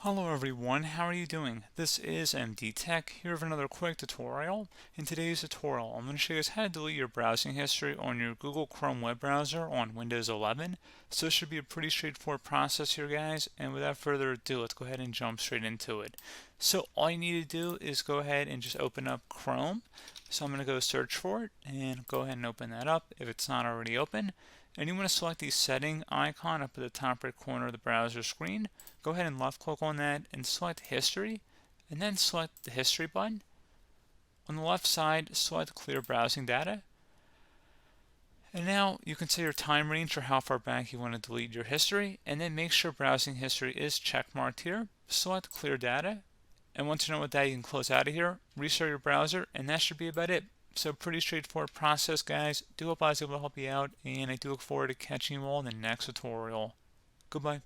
Hello everyone, how are you doing? This is MD Tech here with another quick tutorial. In today's tutorial, I'm going to show you guys how to delete your browsing history on your Google Chrome web browser on Windows 11. So this should be a pretty straightforward process here, guys, and without further ado, let's go ahead and jump straight into it. So all you need to do is go ahead and just open up Chrome. So I'm going to go search for it and go ahead and open that up if it's not already open. And you want to select the setting icon up at the top right corner of the browser screen. Go ahead and left click on that and select history, and then select the history button. On the left side, select clear browsing data. And now you can set your time range for how far back you want to delete your history, and then make sure browsing history is checkmarked here. Select clear data, and once you know what that, you can close out of here, restart your browser, and that should be about it. So pretty straightforward process, guys. Do hope I was able to help you out, and I do look forward to catching you all in the next tutorial. Goodbye.